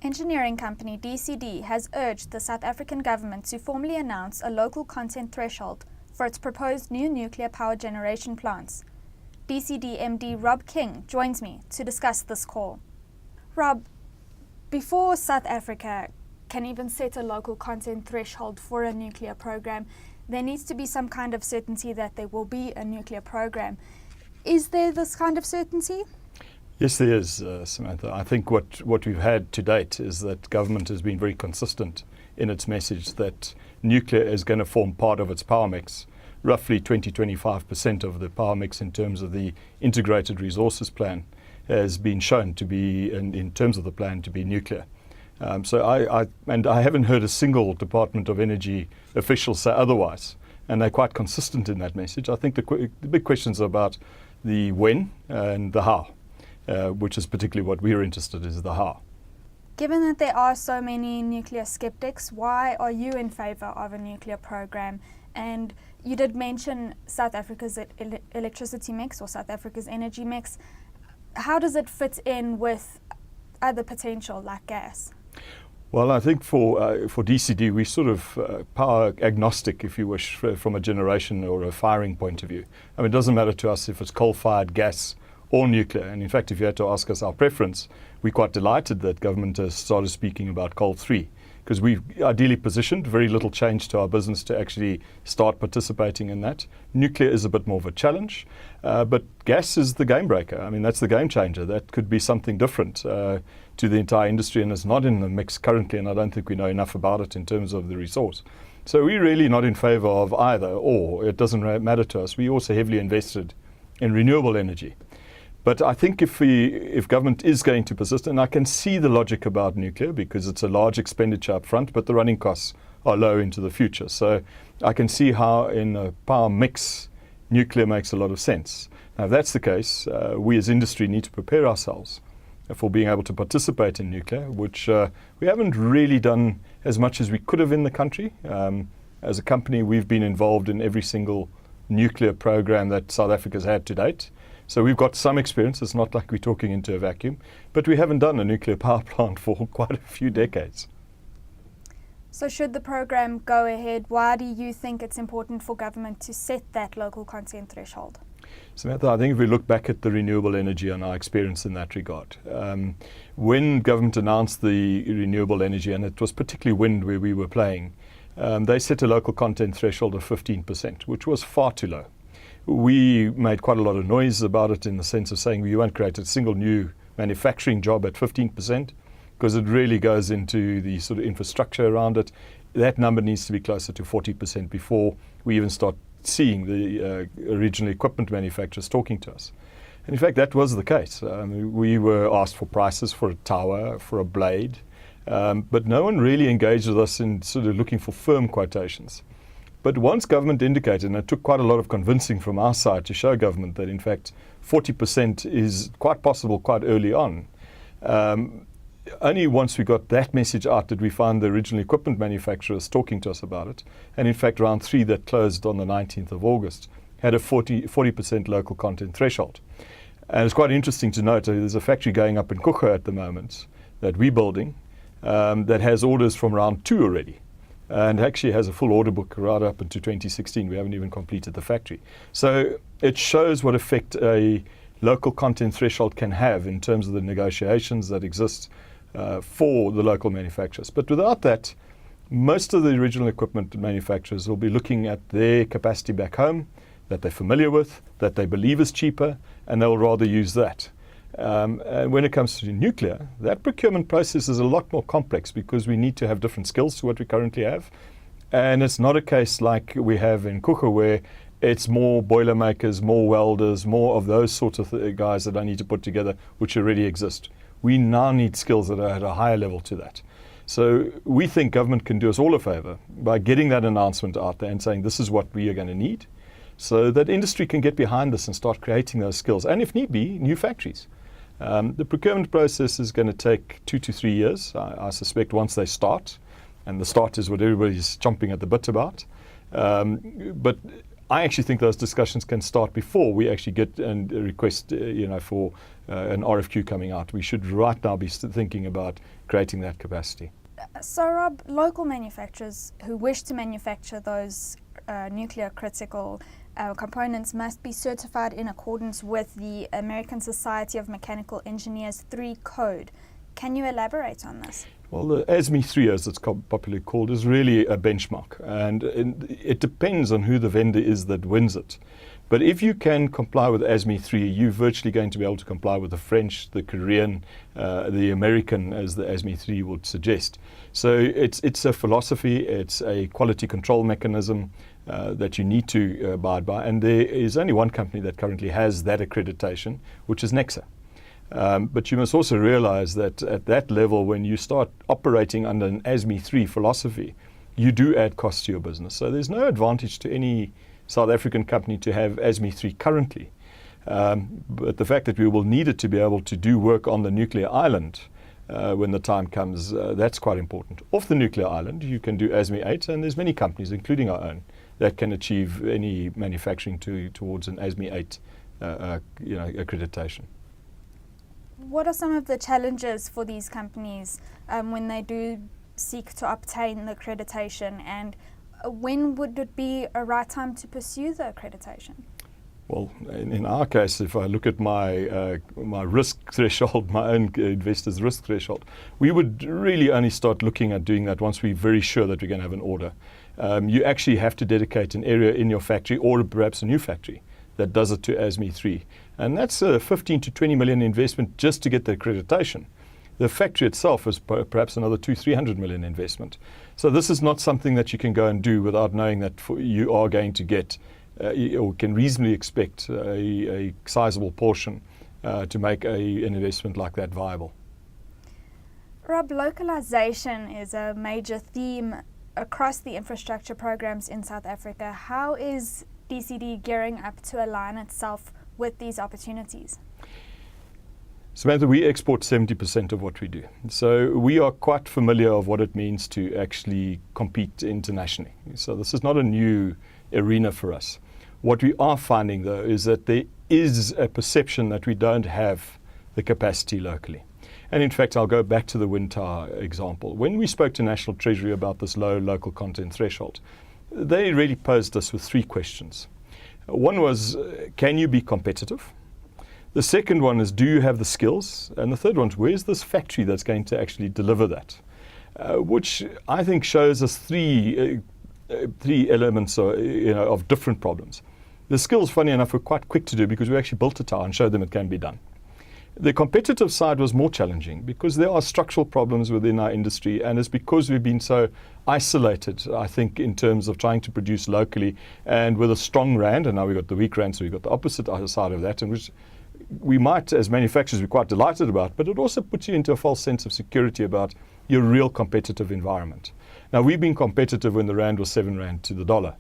Engineering company DCD has urged the South African government to formally announce a local content threshold for its proposed new nuclear power generation plants. DCD MD Rob King joins me to discuss this call. Rob, before South Africa can even set a local content threshold for a nuclear program, there needs to be some kind of certainty that there will be a nuclear program. Is there this kind of certainty? Yes, there is, Samantha. I think what we've had to date is that government has been very consistent in its message that nuclear is going to form part of its power mix, roughly 20-25% of the power mix in terms of the integrated resources plan has been shown to be, in terms of the plan, to be nuclear. So I haven't heard a single Department of Energy official say otherwise, and they're quite consistent in that message. I think the big questions are about the when and the how. Which is particularly what we're interested in, is the how. Given that there are so many nuclear skeptics, why are you in favour of a nuclear program? And you did mention South Africa's electricity mix or South Africa's energy mix. How does it fit in with other potential like gas? Well, I think for DCD, we're sort of power agnostic, if you wish, from a generation or a firing point of view. I mean, it doesn't matter to us if it's coal-fired, gas, or nuclear. And in fact, if you had to ask us our preference, we're quite delighted that government has started speaking about coal-free, because we've ideally positioned very little change to our business to actually start participating in that. Nuclear is a bit more of a challenge, but gas is the game breaker. I mean, that's the game changer. That could be something different to the entire industry, and it's not in the mix currently, and I don't think we know enough about it in terms of the resource. So we're really not in favour of either or. It doesn't matter to us. We also heavily invested in renewable energy. But I think if government is going to persist, and I can see the logic about nuclear because it's a large expenditure up front, but the running costs are low into the future. So I can see how in a power mix, nuclear makes a lot of sense. Now, if that's the case, we as industry need to prepare ourselves for being able to participate in nuclear, which we haven't really done as much as we could have in the country. As a company, we've been involved in every single nuclear program that South Africa's had to date. So we've got some experience. It's not like we're talking into a vacuum, but we haven't done a nuclear power plant for quite a few decades. So should the program go ahead, why do you think it's important for government to set that local content threshold? Samantha, I think if we look back at the renewable energy and our experience in that regard, when government announced the renewable energy, and it was particularly wind where we were playing, they set a local content threshold of 15%, which was far too low. We made quite a lot of noise about it in the sense of saying we won't create a single new manufacturing job at 15%, because it really goes into the sort of infrastructure around it. That number needs to be closer to 40% before we even start seeing the original equipment manufacturers talking to us. And in fact, that was the case. We were asked for prices for a tower, for a blade, but no one really engaged with us in sort of looking for firm quotations. But once government indicated, and it took quite a lot of convincing from our side to show government that in fact 40% is quite possible quite early on, only once we got that message out did we find the original equipment manufacturers talking to us about it. And in fact, round 3 that closed on the 19th of August had a 40% local content threshold. And it's quite interesting to note there's a factory going up in Kucha at the moment that we're building that has orders from round 2 already. And actually has a full order book right up into 2016. We haven't even completed the factory. So it shows what effect a local content threshold can have in terms of the negotiations that exist for the local manufacturers. But without that, most of the original equipment manufacturers will be looking at their capacity back home that they're familiar with, that they believe is cheaper, and they'll rather use that. And when it comes to nuclear, that procurement process is a lot more complex because we need to have different skills to what we currently have. And it's not a case like we have in Kucha where it's more boiler makers, more welders, more of those sorts of guys that I need to put together, which already exist. We now need skills that are at a higher level to that. So we think government can do us all a favour by getting that announcement out there and saying this is what we are going to need, so that industry can get behind this and start creating those skills. And if need be, new factories. The procurement process is going to take 2 to 3 years, I suspect, once they start. And the start is what everybody's chomping at the bit about. But I actually think those discussions can start before we actually get and request, for an RFQ coming out. We should right now be thinking about creating that capacity. So, Rob, local manufacturers who wish to manufacture those nuclear critical components must be certified in accordance with the American Society of Mechanical Engineers 3 code. Can you elaborate on this? Well, the ASME 3, as it's popularly called, is really a benchmark, and it depends on who the vendor is that wins it. But if you can comply with ASME 3, you're virtually going to be able to comply with the French, the Korean, the American, as the ASME 3 would suggest. So it's a philosophy, it's a quality control mechanism that you need to abide by, and there is only one company that currently has that accreditation, which is Nexa. But you must also realize that at that level, when you start operating under an ASME 3 philosophy, you do add costs to your business. So there's no advantage to any South African company to have ASME 3 currently. But the fact that we will need it to be able to do work on the nuclear island when the time comes, that's quite important. Off the nuclear island, you can do ASME 8, and there's many companies, including our own, that can achieve any manufacturing towards an ASME 8 accreditation. What are some of the challenges for these companies when they do seek to obtain the accreditation, and when would it be a right time to pursue the accreditation? Well, in our case, if I look at my risk threshold, my own investor's risk threshold, we would really only start looking at doing that once we're very sure that we're going to have an order. You actually have to dedicate an area in your factory, or perhaps a new factory, that does it to ASME 3. And that's a 15 to 20 million investment just to get the accreditation. The factory itself is perhaps another 200-300 million investment. So this is not something that you can go and do without knowing that you are going to get or can reasonably expect a sizable portion to make an investment like that viable. Rob, localization is a major theme across the infrastructure programs in South Africa. How is DCD gearing up to align itself with these opportunities? Samantha, we export 70% of what we do. So we are quite familiar of what it means to actually compete internationally. So this is not a new arena for us. What we are finding, though, is that there is a perception that we don't have the capacity locally. And in fact, I'll go back to the wind tower example. When we spoke to National Treasury about this low local content threshold, they really posed us with 3 questions. One was, can you be competitive? The second one is, do you have the skills? And the third one is, where's this factory that's going to actually deliver that? Which I think shows us three elements of different problems. The skills, funny enough, were quite quick to do because we actually built a tower and showed them it can be done. The competitive side was more challenging because there are structural problems within our industry, and it's because we've been so isolated, I think, in terms of trying to produce locally and with a strong rand, and now we've got the weak rand, so we've got the opposite side of that, and which we might, as manufacturers, be quite delighted about, but it also puts you into a false sense of security about your real competitive environment. Now, we've been competitive when the rand was 7 rand to the dollar.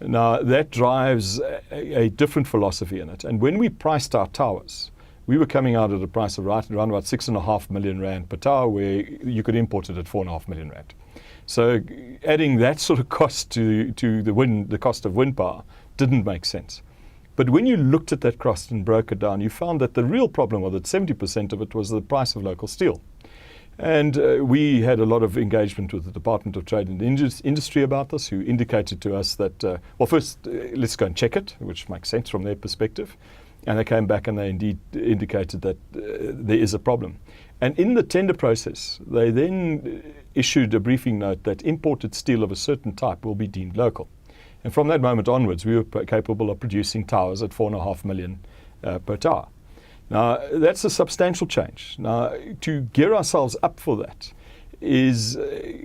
Now, that drives a different philosophy in it. And when we priced our towers, we were coming out at a price of around about 6.5 million rand per tower, where you could import it at 4.5 million rand. So adding that sort of cost to the cost of wind power didn't make sense. But when you looked at that cost and broke it down, you found that the real problem was that 70% of it was the price of local steel. And we had a lot of engagement with the Department of Trade and Industry about this, who indicated to us that, well, first, let's go and check it, which makes sense from their perspective. And they came back and they indeed indicated that there is a problem. And in the tender process, they then issued a briefing note that imported steel of a certain type will be deemed local. And from that moment onwards, we were capable of producing towers at 4.5 million per tower. Now, that's a substantial change. Now, to gear ourselves up for that is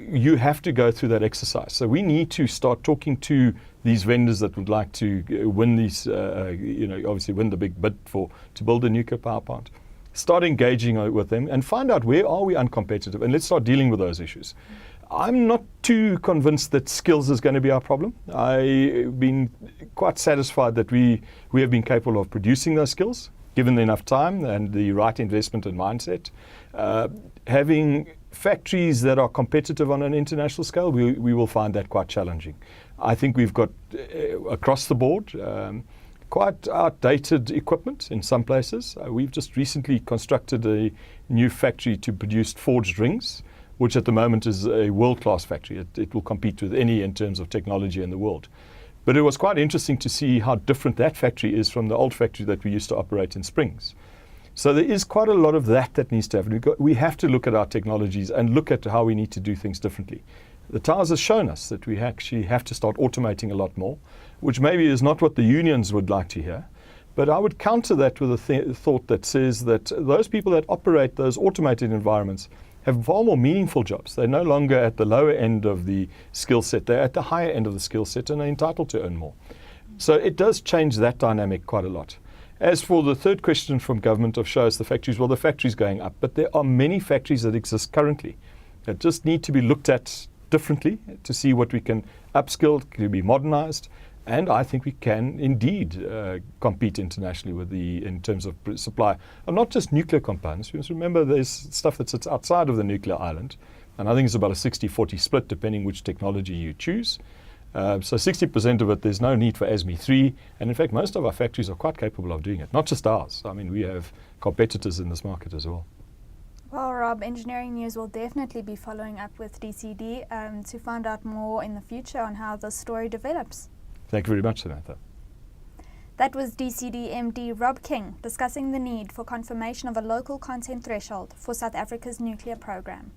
you have to go through that exercise. So we need to start talking to these vendors that would like to win these, obviously win the big bid to build a nuclear power plant. Start engaging with them and find out where are we uncompetitive, and let's start dealing with those issues. I'm not too convinced that skills is going to be our problem. I've been quite satisfied that we have been capable of producing those skills, given enough time and the right investment and mindset. Having factories that are competitive on an international scale, we will find that quite challenging. I think we've got, across the board, quite outdated equipment in some places. We've just recently constructed a new factory to produce forged rings, which at the moment is a world-class factory. It will compete with any in terms of technology in the world. But it was quite interesting to see how different that factory is from the old factory that we used to operate in Springs. So there is quite a lot of that needs to happen. We have to look at our technologies and look at how we need to do things differently. The TARS has shown us that we actually have to start automating a lot more, which maybe is not what the unions would like to hear. But I would counter that with a thought that says that those people that operate those automated environments have far more meaningful jobs. They're no longer at the lower end of the skill set. They're at the higher end of the skill set and are entitled to earn more. So it does change that dynamic quite a lot. As for the third question from government of show us the factories, well, the factory's going up, but there are many factories that exist currently that just need to be looked at differently to see what we can upskill, can be modernized, and I think we can indeed compete internationally in terms of supply of not just nuclear components. Because remember, there's stuff that sits outside of the nuclear island, and I think it's about a 60-40 split depending which technology you choose. So 60% of it, there's no need for ASME3, and in fact most of our factories are quite capable of doing it, not just ours. I mean, we have competitors in this market as well. Well, Rob, Engineering News will definitely be following up with DCD to find out more in the future on how the story develops. Thank you very much, Samantha. That was DCD MD Rob King discussing the need for confirmation of a local content threshold for South Africa's nuclear program.